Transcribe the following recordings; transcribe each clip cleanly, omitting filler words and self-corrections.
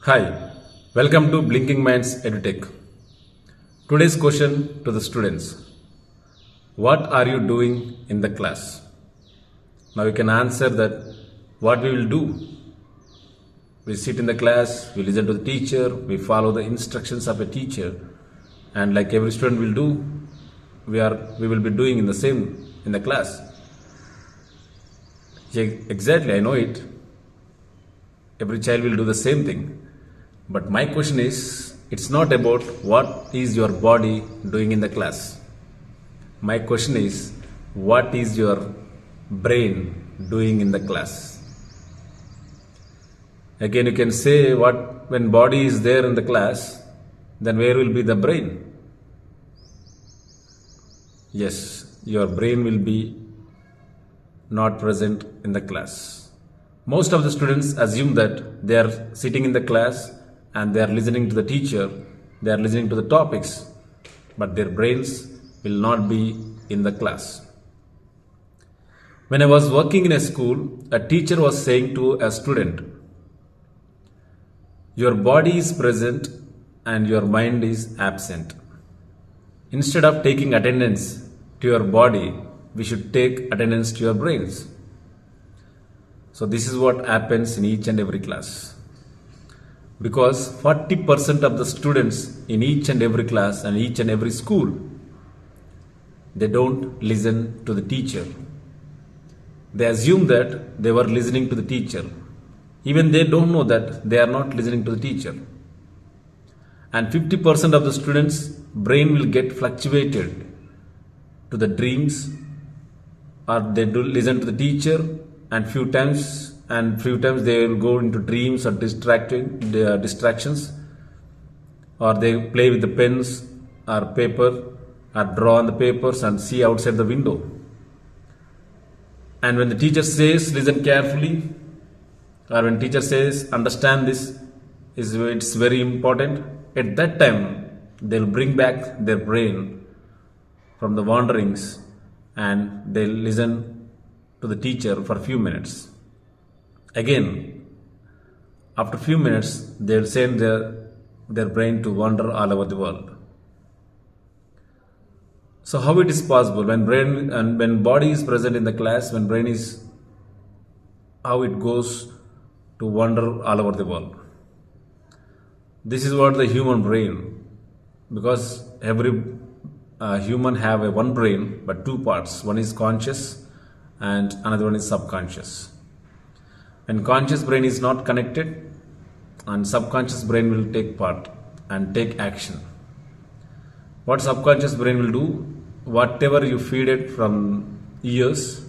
Hi, welcome to Blinking Minds EduTech. Today's question to the students: what are you doing in the class? Now you can answer that what we will do. We sit in the class, we listen to the teacher, we follow the instructions of a teacher, and like every student will do, we will be doing in the same in the class. Yeah, exactly, I know it. Every child will do the same thing. But my question is, it's not about what is your body doing in the class. My question is, what is your brain doing in the class? Again, you can say what when body is there in the class, then where will be the brain? Yes, your brain will be not present in the class. Most of the students assume that they are sitting in the class and they are listening to the teacher, they are listening to the topics, but their brains will not be in the class. When I was working in a school, a teacher was saying to a student, your body is present and your mind is absent. Instead of taking attendance to your body, we should take attendance to your brains. So this is what happens in each and every class. Because 40% of the students in each and every class and each and every school, they don't listen to the teacher. They assume that they were listening to the teacher. Even they don't know that they are not listening to the teacher. And 50% of the students' brain will get fluctuated to the dreams, or they do listen to the teacher, and few times they will go into dreams or distractions, or they play with the pens or paper or draw on the papers and see outside the window. And when the teacher says listen carefully, or when teacher says understand this, it's very important, at that time they'll bring back their brain from the wanderings and they'll listen to the teacher for a few minutes. Again, after a few minutes, they'll send their brain to wander all over the world. So how it is possible when body is present in the class, when brain is, how it goes to wander all over the world? This is what the human brain, because every human have a one brain but two parts. One is conscious and another one is subconscious. When conscious brain is not connected, and subconscious brain will take part and take action. What subconscious brain will do, whatever you feed it from years,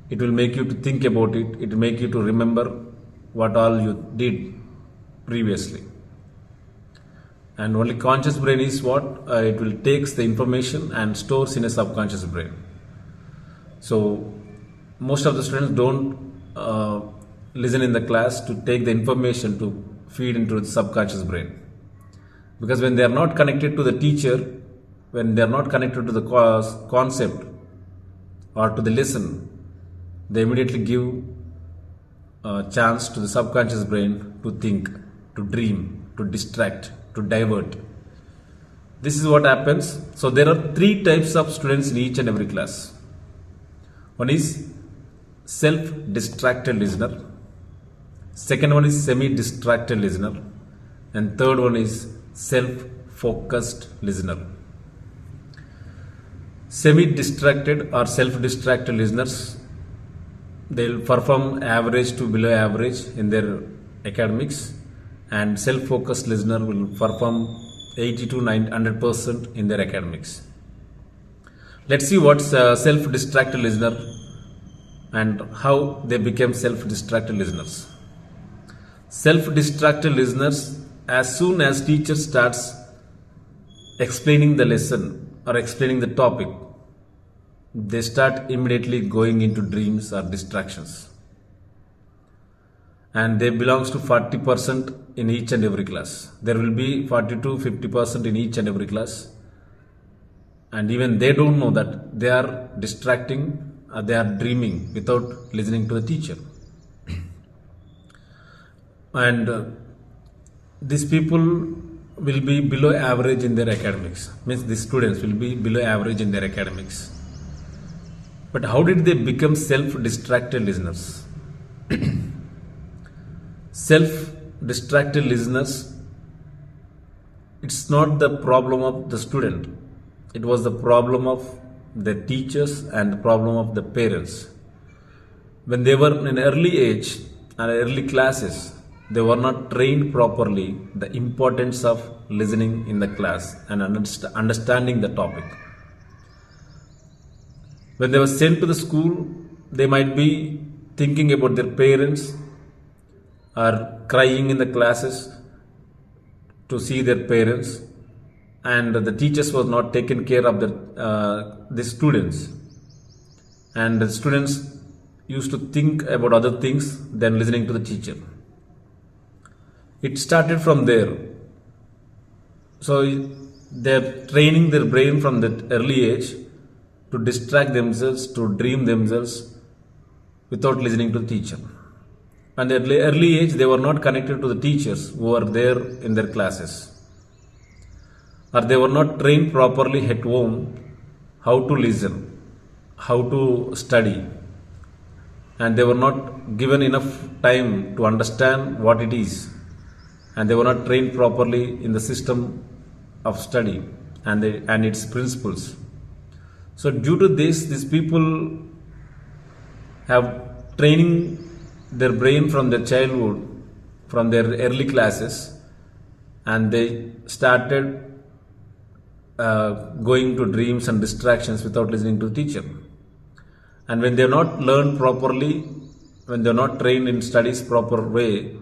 it will make you to think about it, it will make you to remember what all you did previously. And only conscious brain is what it will takes the information and stores in a subconscious brain. So most of the students don't listen in the class to take the information to feed into the subconscious brain, because when they are not connected to the teacher, when they are not connected to the concept or to the lesson, they immediately give a chance to the subconscious brain to think, to dream, to distract, to divert. This is what happens. So there are three types of students in each and every class. One is self-distracted listener, second one is semi-distracted listener, and third one is self-focused listener. Semi-distracted or self-distracted listeners, they'll perform average to below average in their academics, and self-focused listener will perform 80 to 100% in their academics. Let's see what's self-distracted listener and how they became self-distracted listeners. Self-distracted listeners, as soon as teacher starts explaining the lesson or explaining the topic, they start immediately going into dreams or distractions. And they belongs to 40% in each and every class. There will be 40 to 50% in each and every class. And even they don't know that they are distracting, they are dreaming without listening to the teacher. And these people will be below average in their academics, means the students will be below average in their academics. But how did they become self distracted listeners? Self distracted listeners, it's not the problem of the student, it was the problem of the teachers and the problem of the parents. When they were in early age and early classes, they were not trained properly the importance of listening in the class and understanding the topic. When they were sent to the school, they might be thinking about their parents or crying in the classes to see their parents, and the teachers was not taking care of the students, and the students used to think about other things than listening to the teacher. It started from there. So they're training their brain from that early age to distract themselves, to dream themselves without listening to the teacher. And at early age, they were not connected to the teachers who were there in their classes, or they were not trained properly at home how to listen, how to study, and they were not given enough time to understand what it is, and they were not trained properly in the system of study and its principles. So due to this, these people have training their brain from their childhood, from their early classes, and they started going to dreams and distractions without listening to the teacher. And when they are not learned properly, when they are not trained in studies proper way,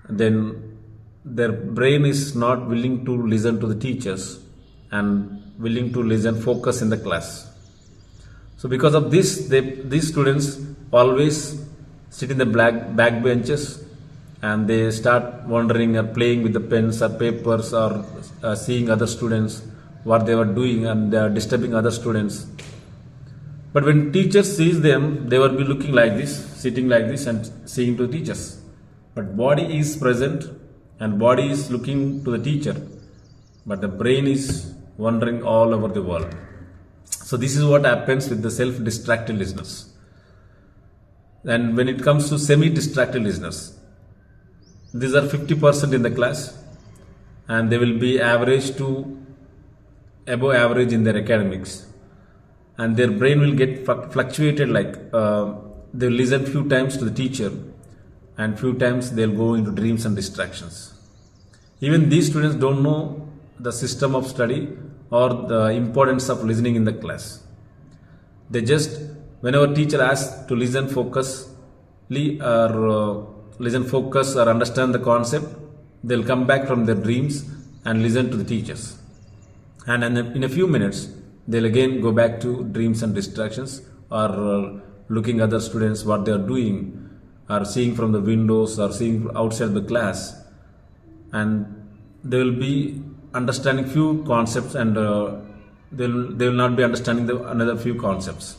then their brain is not willing to listen to the teachers and willing to listen, focus in the class. So because of this, these students always sit in the back benches, and they start wandering or playing with the pens or papers, or seeing other students what they were doing, and they are disturbing other students. But when teachers sees them, they will be looking like this, sitting like this and seeing to teachers. But body is present and body is looking to the teacher, but the brain is wandering all over the world. So this is what happens with the self-distracted listeners. And when it comes to semi-distracted listeners, these are 50% in the class, and they will be average to above average in their academics, and their brain will get fluctuated, like they'll listen few times to the teacher and few times they'll go into dreams and distractions. Even these students don't know the system of study or the importance of listening in the class. They just, whenever teacher asks to listen focusly or understand the concept, they'll come back from their dreams and listen to the teachers. And in a few minutes, they'll again go back to dreams and distractions, or looking other students what they are doing, or seeing from the windows, or seeing outside the class, and they will be understanding few concepts, and they will not be understanding another few concepts.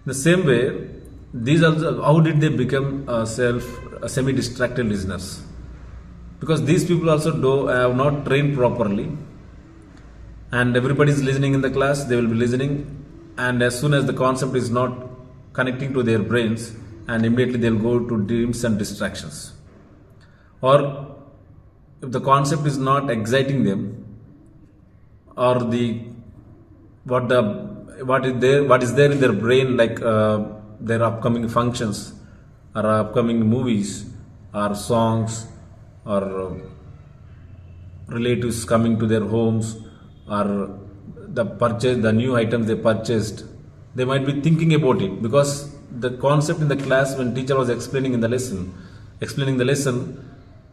The same way, these also, how did they become semi-distracted listeners? Because these people also have not trained properly, and everybody is listening in the class, they will be listening, and as soon as the concept is not connecting to their brains, and immediately they'll go to dreams and distractions. Or if the concept is not exciting them, or what is there in their brain, like their upcoming functions or upcoming movies or songs, or relatives coming to their homes, or the new items they purchased, they might be thinking about it, because the concept in the class when teacher was explaining the lesson,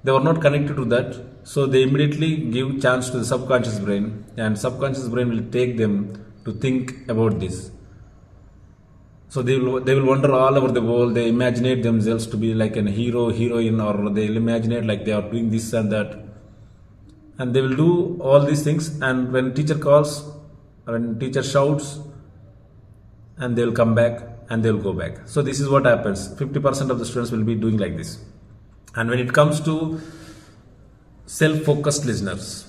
they were not connected to that. So they immediately give chance to the subconscious brain, and subconscious brain will take them to think about this. So they will wander all over the world. They imagine themselves to be like a hero, heroine, or they will imagine like they are doing this and that, and they will do all these things. And when teacher calls, when teacher shouts, and they will come back and they will go back. So this is what happens. 50% of the students will be doing like this. And when it comes to self-focused listeners.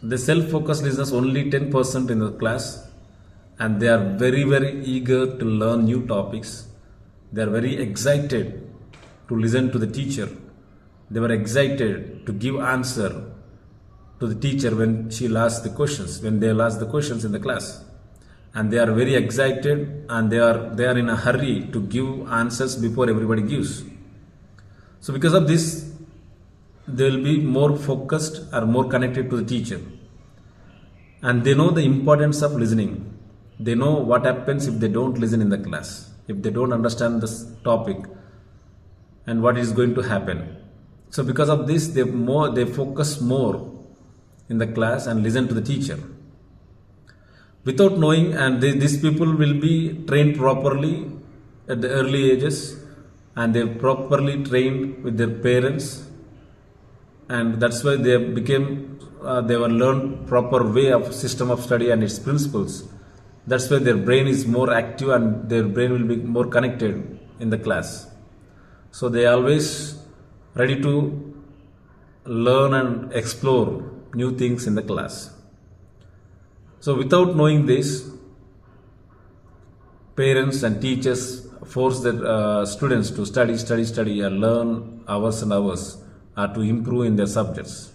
The self-focused listeners only 10% in the class, and they are very very eager to learn new topics. They are very excited to listen to the teacher. They were excited to give answer to the teacher when she'll ask the questions, when they'll ask the questions in the class. And they are very excited, and they are in a hurry to give answers before everybody gives. So because of this, they will be more focused or more connected to the teacher. And they know the importance of listening. They know what happens if they don't listen in the class, if they don't understand this topic and what is going to happen. So because of this, they focus more in the class and listen to the teacher. Without knowing, and these people will be trained properly at the early ages, and they properly trained with their parents, and that's why they were learned proper way of system of study and its principles. That's why their brain is more active and their brain will be more connected in the class. So they are always ready to learn and explore new things in the class. So without knowing this, parents and teachers force their students to study and learn hours and hours to improve in their subjects.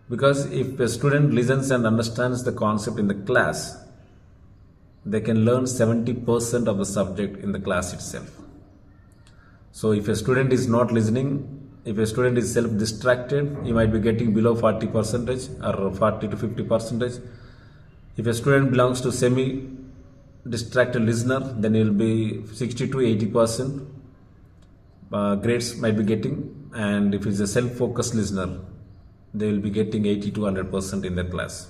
Because if a student listens and understands the concept in the class, they can learn 70% of the subject in the class itself. So if a student is not listening, if a student is self-distracted, he might be getting below 40% or 40 to 50%. If a student belongs to semi-distracted listener, then he will be 60 to 80% grades might be getting. And if it's a self-focused listener, they will be getting 80 to 100% in their class.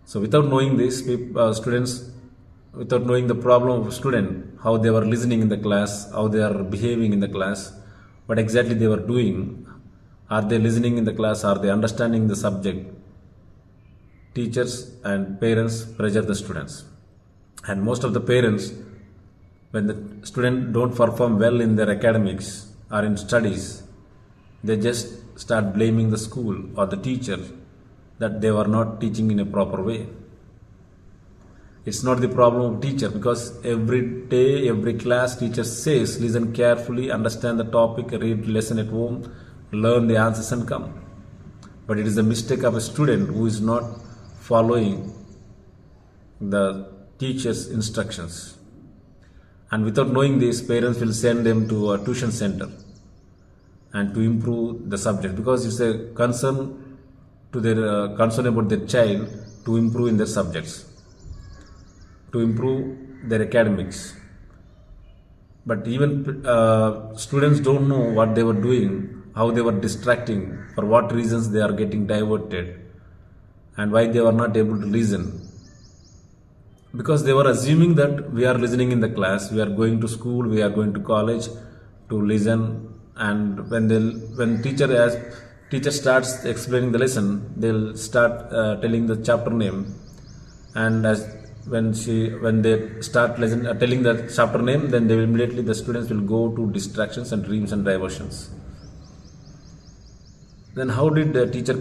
So without knowing this, students, without knowing the problem of a student, how they were listening in the class, how they are behaving in the class, what exactly they were doing, are they listening in the class, are they understanding the subject, teachers and parents pressure the students. And most of the parents, when the student don't perform well in their academics or in studies, they just start blaming the school or the teacher that they were not teaching in a proper way. It's not the problem of teacher, because every day, every class, teacher says, listen carefully, understand the topic, read lesson at home, learn the answers and come. But it is the mistake of a student who is not following the teacher's instructions. And without knowing this, parents will send them to a tuition center and to improve the subject, because it's a concern to their concern about their child to improve in their subjects, to improve their academics. But even students don't know what they were doing, how they were distracting, for what reasons they are getting diverted, and why they were not able to listen. Because they were assuming that we are listening in the class, we are going to school, we are going to college to listen, and when teacher starts explaining the lesson, they'll start telling the chapter name, and when they start telling the chapter name, then immediately the students will go to distractions and dreams and diversions. Then how did the teacher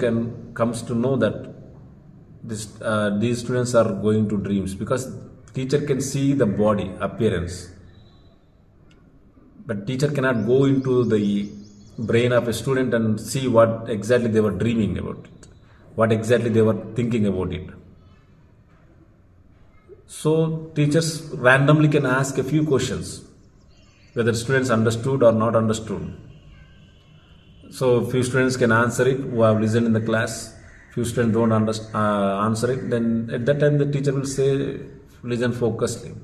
comes to know that these students are going to dreams? Because teacher can see the body appearance, but teacher cannot go into the brain of a student and see what exactly they were dreaming about it, what exactly they were thinking about it. So teachers randomly can ask a few questions, whether students understood or not understood. So few students can answer it who have listened in the class, few students don't answer it, then at that time the teacher will say, listen focusedly.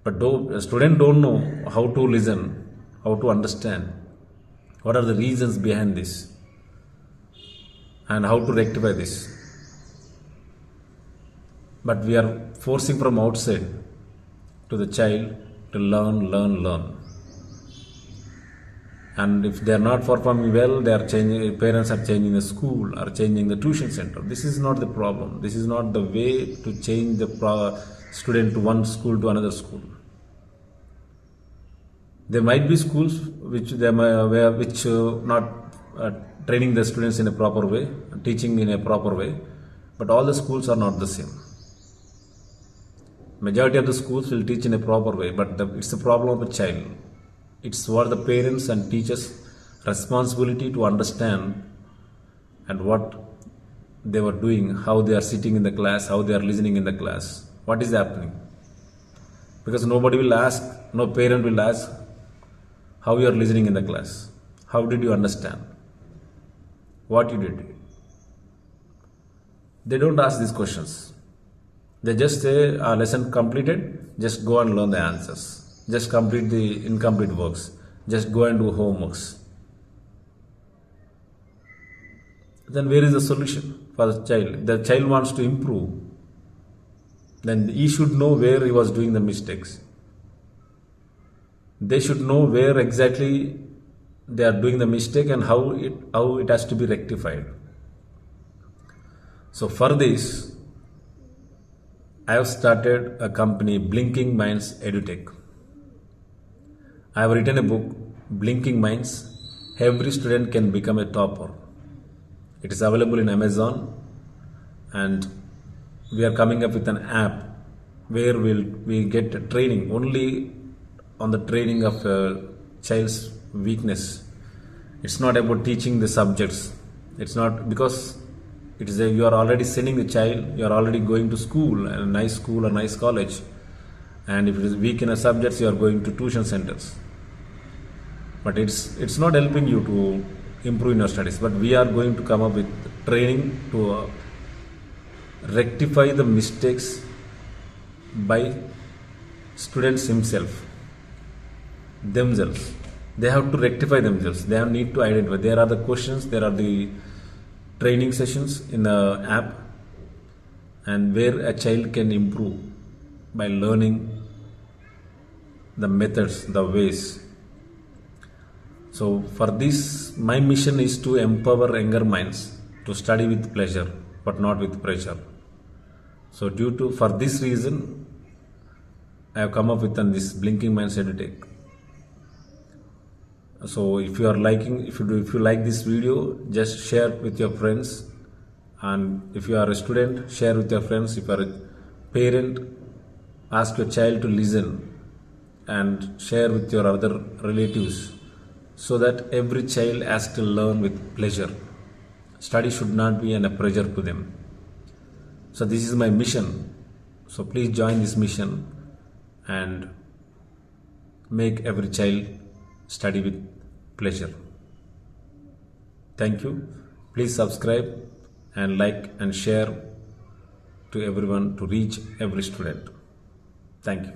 But a student don't know how to listen, how to understand, what are the reasons behind this, and how to rectify this. But we are forcing from outside to the child to learn. And if they are not performing well, parents are changing the school or changing the tuition center. This is not the problem. This is not the way to change the student to one school to another school. There might be schools which not training the students in a proper way, teaching in a proper way, but all the schools are not the same. Majority of the schools will teach in a proper way, but it's the problem of a child. It's what the parents and teachers' responsibility to understand and what they were doing, how they are sitting in the class, how they are listening in the class, what is happening. Because nobody will ask, no parent will ask how you are listening in the class, how did you understand, what you did. They don't ask these questions. They just say, our lesson completed, just go and learn the answers. Just complete the incomplete works. Just go and do homeworks. Then where is the solution for the child? The child wants to improve. Then he should know where he was doing the mistakes. They should know where exactly they are doing the mistake and how it has to be rectified. So for this, I have started a company, Blinking Minds EduTech. I have written a book, Blinking Minds. Every student can become a topper. It is available in Amazon, and we are coming up with an app where we get a training only on the training of a child's weakness. It's not about teaching the subjects. It's not because you are already sending the child, you are already going to school, a nice school or nice college, and if it is weak in a subjects, you are going to tuition centers. But it's not helping you to improve in your studies. But we are going to come up with training to rectify the mistakes by students themselves. They have to rectify themselves. They need to identify. There are the questions, there are the training sessions in the app, and where a child can improve by learning the methods, the ways. So for this, my mission is to empower younger minds to study with pleasure but not with pressure. So for this reason, I have come up with this Blinking Minds EduTech. So if you like this video, just share with your friends, and if you are a student, share with your friends. If you are a parent, ask your child to listen and share with your other relatives, so that every child has to learn with pleasure. Study should not be a pressure to them. So this is my mission. So please join this mission and make every child study with pleasure. Thank you. Please subscribe and like and share to everyone to reach every student. Thank you.